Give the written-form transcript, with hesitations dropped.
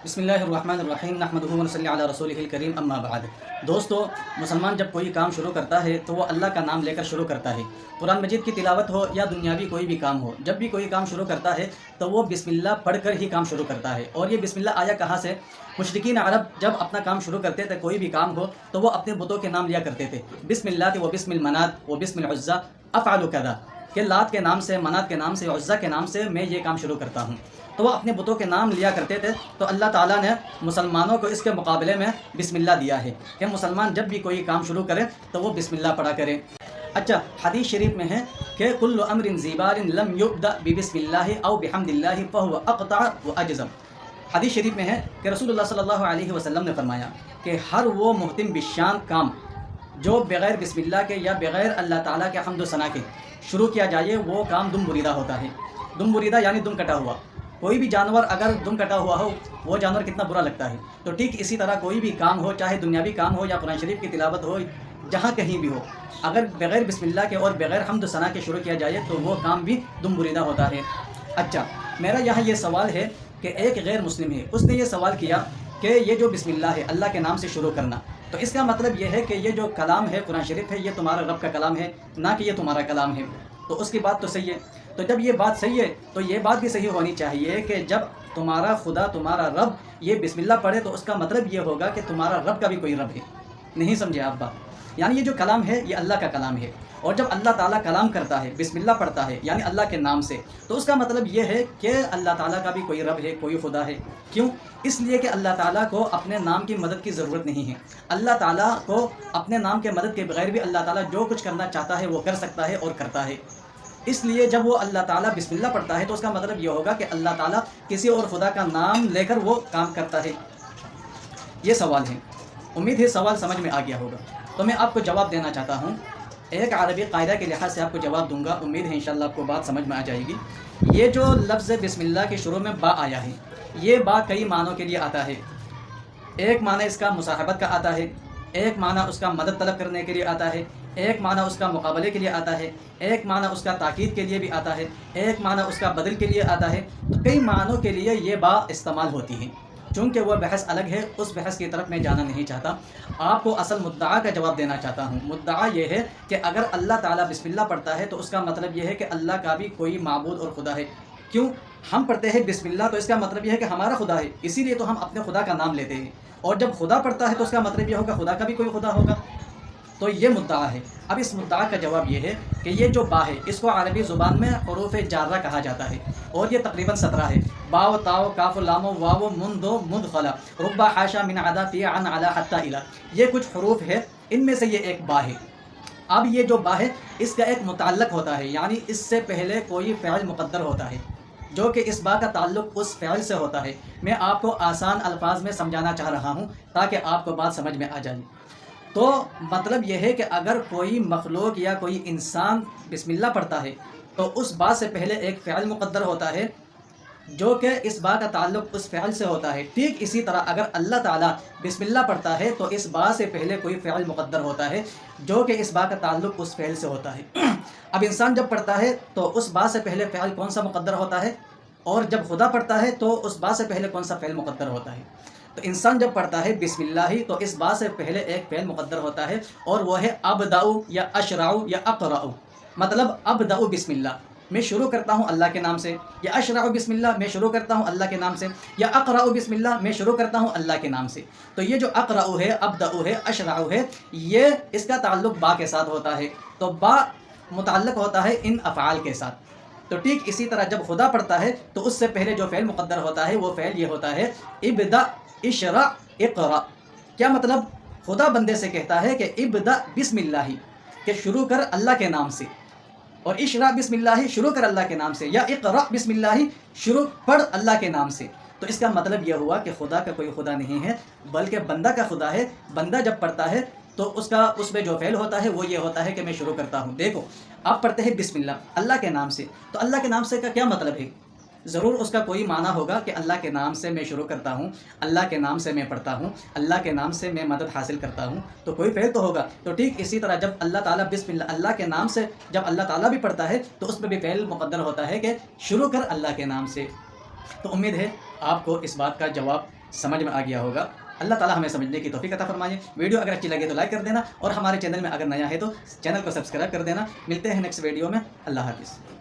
بسم اللہ الرحمن الرحیم نحمدہ و نصلی علی رسولہ الکریم اما بعد۔ دوستو، مسلمان جب کوئی کام شروع کرتا ہے تو وہ اللہ کا نام لے کر شروع کرتا ہے۔ قرآن مجید کی تلاوت ہو یا دنیاوی کوئی بھی کام ہو، جب بھی کوئی کام شروع کرتا ہے تو وہ بسم اللہ پڑھ کر ہی کام شروع کرتا ہے۔ اور یہ بسم اللہ آیا کہاں سے؟ مشرکین عرب جب اپنا کام شروع کرتے تھے، کوئی بھی کام ہو تو وہ اپنے بتوں کے نام لیا کرتے تھے۔ بسم اللہ و بسم المنات و بسم العزیٰ افعل کذا، کہ لات کے نام سے، منات کے نام سے، عزیٰ کے نام سے میں یہ کام شروع کرتا ہوں۔ تو وہ اپنے بتوں کے نام لیا کرتے تھے۔ تو اللہ تعالیٰ نے مسلمانوں کو اس کے مقابلے میں بسم اللہ دیا ہے کہ مسلمان جب بھی کوئی کام شروع کرے تو وہ بسم اللہ پڑھا کرے۔ اچھا، حدیث شریف میں ہے کہ کل امر ذی بال لم یبدأ ببسم اللہ او بحمد اللہ فهو اقطع واجزم۔ حدیث شریف میں ہے کہ رسول اللہ صلی اللہ علیہ وسلم نے فرمایا کہ ہر وہ محتم بالشان کام جو بغیر بسم اللہ کے یا بغیر اللہ تعالیٰ کے حمد و ثنا کے شروع کیا جائے وہ کام دم بریدہ ہوتا ہے۔ دم بریدہ یعنی دم کٹا ہوا۔ کوئی بھی جانور اگر دم کٹا ہوا ہو وہ جانور کتنا برا لگتا ہے۔ تو ٹھیک اسی طرح کوئی بھی کام ہو، چاہے دنیاوی کام ہو یا قرآن شریف کی تلاوت ہو، جہاں کہیں بھی ہو، اگر بغیر بسم اللہ کے اور بغیر حمد و ثنا کے شروع کیا جائے تو وہ کام بھی دم بریدہ ہوتا ہے۔ اچھا، میرا یہاں یہ سوال ہے کہ ایک غیر مسلم ہے، اس نے یہ سوال کیا کہ یہ جو بسم اللہ ہے اللہ کے نام سے شروع کرنا، تو اس کا مطلب یہ ہے کہ یہ جو کلام ہے قرآن شریف ہے یہ تمہارا رب کا کلام ہے، نہ کہ یہ تمہارا کلام ہے۔ تو اس کی بات تو صحیح ہے۔ تو جب یہ بات صحیح ہے تو یہ بات بھی صحیح ہونی چاہیے کہ جب تمہارا خدا، تمہارا رب یہ بسم اللہ پڑھے تو اس کا مطلب یہ ہوگا کہ تمہارا رب کا بھی کوئی رب ہے۔ نہیں سمجھے آپ بات؟ یعنی یہ جو کلام ہے یہ اللہ کا کلام ہے، اور جب اللہ تعالیٰ کلام کرتا ہے، بسم اللہ پڑھتا ہے یعنی اللہ کے نام سے، تو اس کا مطلب یہ ہے کہ اللہ تعالیٰ کا بھی کوئی رب ہے، کوئی خدا ہے۔ کیوں؟ اس لیے کہ اللہ تعالیٰ کو اپنے نام کی مدد کی ضرورت نہیں ہے۔ اللہ تعالیٰ کو اپنے نام کے مدد کے بغیر بھی اللہ تعالیٰ جو کچھ کرنا چاہتا ہے وہ کر سکتا ہے اور کرتا ہے۔ اس لیے جب وہ اللہ تعالیٰ بسم اللہ پڑھتا ہے تو اس کا مطلب یہ ہوگا کہ اللہ تعالیٰ کسی اور خدا کا نام لے کر وہ کام کرتا ہے۔ یہ سوال ہے، امید ہے سوال سمجھ میں آ گیا ہوگا۔ تو میں آپ کو جواب دینا چاہتا ہوں، ایک عربی قاعدہ کے لحاظ سے آپ کو جواب دوں گا، امید ہے انشاءاللہ آپ کو بات سمجھ میں آ جائے گی۔ یہ جو لفظ بسم اللہ کے شروع میں با آیا ہے، یہ با کئی معنوں کے لیے آتا ہے۔ ایک معنی اس کا مصاحبت کا آتا ہے، ایک معنی اس کا مدد طلب کرنے کے لیے آتا ہے، ایک معنی اس کا مقابلے کے لیے آتا ہے، ایک معنی اس کا تاکید کے لیے بھی آتا ہے، ایک معنی اس کا بدل کے لیے آتا ہے۔ تو کئی معنوں کے لیے یہ با استعمال ہوتی ہے۔ چونکہ وہ بحث الگ ہے، اس بحث کی طرف میں جانا نہیں چاہتا، آپ کو اصل مدعا کا جواب دینا چاہتا ہوں۔ مدعا یہ ہے کہ اگر اللہ تعالیٰ بسم اللہ پڑھتا ہے تو اس کا مطلب یہ ہے کہ اللہ کا بھی کوئی معبود اور خدا ہے۔ کیوں؟ ہم پڑھتے ہیں بسم اللہ تو اس کا مطلب یہ ہے کہ ہمارا خدا ہے، اسی لیے تو ہم اپنے خدا کا نام لیتے ہیں، اور جب خدا پڑھتا ہے تو اس کا مطلب یہ ہوگا خدا کا بھی کوئی خدا ہوگا۔ تو یہ مدعا ہے۔ اب اس مدعا کا جواب یہ ہے کہ یہ جو با ہے اس کو عربی زبان میں حروف جارہ کہا جاتا ہے، اور یہ تقریباً 17 ہے۔ با و تا و کاف و لام و واو و مند و مدخلا ربا حاشا من عدا فی عن علا حتی الا، یہ کچھ حروف ہے، ان میں سے یہ ایک با ہے۔ اب یہ جو با ہے اس کا ایک متعلق ہوتا ہے، یعنی اس سے پہلے کوئی فعل مقدر ہوتا ہے جو کہ اس با کا تعلق اس فعل سے ہوتا ہے۔ میں آپ کو آسان الفاظ میں سمجھانا چاہ رہا ہوں تاکہ آپ کو بات سمجھ میں آ جائے۔ تو مطلب یہ ہے کہ اگر کوئی مخلوق یا کوئی انسان بسم اللہ پڑھتا ہے تو اس با سے پہلے ایک فعل مقدر ہوتا ہے جو کہ اس با کا تعلق اس فعل سے ہوتا ہے۔ ٹھیک اسی طرح اگر اللہ تعالیٰ بسم اللہ پڑھتا ہے تو اس با سے پہلے کوئی فعل مقدر ہوتا ہے جو کہ اس با کا تعلق اس فعل سے ہوتا ہے۔ اب انسان جب پڑھتا ہے تو اس با سے پہلے فعل کون سا مقدر ہوتا ہے، اور جب خدا پڑھتا ہے تو اس با سے پہلے کون سا فعل مقدر ہوتا ہے؟ تو انسان جب پڑھتا ہے بسم اللہ تو اس با سے پہلے ایک فعل مقدر ہوتا ہے، اور وہ ہے ابداؤ یا اشرعو یا اقرعو۔ مطلب ابداؤ بسم اللہ، میں شروع کرتا ہوں اللہ کے نام سے، یا اشرعو بسم اللہ، میں شروع کرتا ہوں اللہ کے نام سے، یا اقرعو بسم اللہ، میں شروع کرتا ہوں اللہ کے نام سے۔ تو یہ جو اقرعو ہے، ابداؤ ہے، اشرعو ہے، یہ اس کا تعلق با کے ساتھ ہوتا ہے۔ تو با متعلق ہوتا ہے ان افعال کے ساتھ۔ تو ٹھیک اسی طرح جب خدا پڑھتا ہے تو اس سے پہلے جو فعل مقدر ہوتا ہے وہ فعل یہ ہوتا ہے ابدا اشرع اقرا۔ کیا مطلب؟ خدا بندے سے کہتا ہے کہ ابدا بسم اللہ، کہ شروع کر اللہ کے نام سے، اور اشرع بسم اللہ، شروع کر اللہ کے نام سے، یا اقرا بسم اللہ، شروع پڑھ اللہ کے نام سے۔ تو اس کا مطلب یہ ہوا کہ خدا کا کوئی خدا نہیں ہے بلکہ بندہ کا خدا ہے۔ بندہ جب پڑھتا ہے تو اس میں جو فعل ہوتا ہے وہ یہ ہوتا ہے کہ میں شروع کرتا ہوں۔ دیکھو، آپ پڑھتے ہیں بسم اللہ اللہ کے نام سے، تو اللہ کے نام سے کا کیا مطلب ہے؟ ضرور اس کا کوئی معنی ہوگا کہ اللہ کے نام سے میں شروع کرتا ہوں، اللہ کے نام سے میں پڑھتا ہوں، اللہ کے نام سے میں مدد حاصل کرتا ہوں، تو کوئی فعل تو ہوگا۔ تو ٹھیک اسی طرح جب اللہ تعالیٰ بسم اللہ اللہ کے نام سے جب اللہ تعالیٰ بھی پڑھتا ہے تو اس میں بھی فعل مقدر ہوتا ہے کہ شروع کر اللہ کے نام سے۔ تو امید ہے آپ کو اس بات کا جواب سمجھ میں آ گیا ہوگا۔ اللہ تعالیٰ ہمیں سمجھنے کی توفیق عطا فرمائے۔ ویڈیو اگر اچھی لگے تو لائک کر دینا، اور ہمارے چینل میں اگر نیا ہے تو چینل کو سبسکرائب کر دینا۔ ملتے ہیں نیکسٹ ویڈیو میں۔ اللہ حافظ۔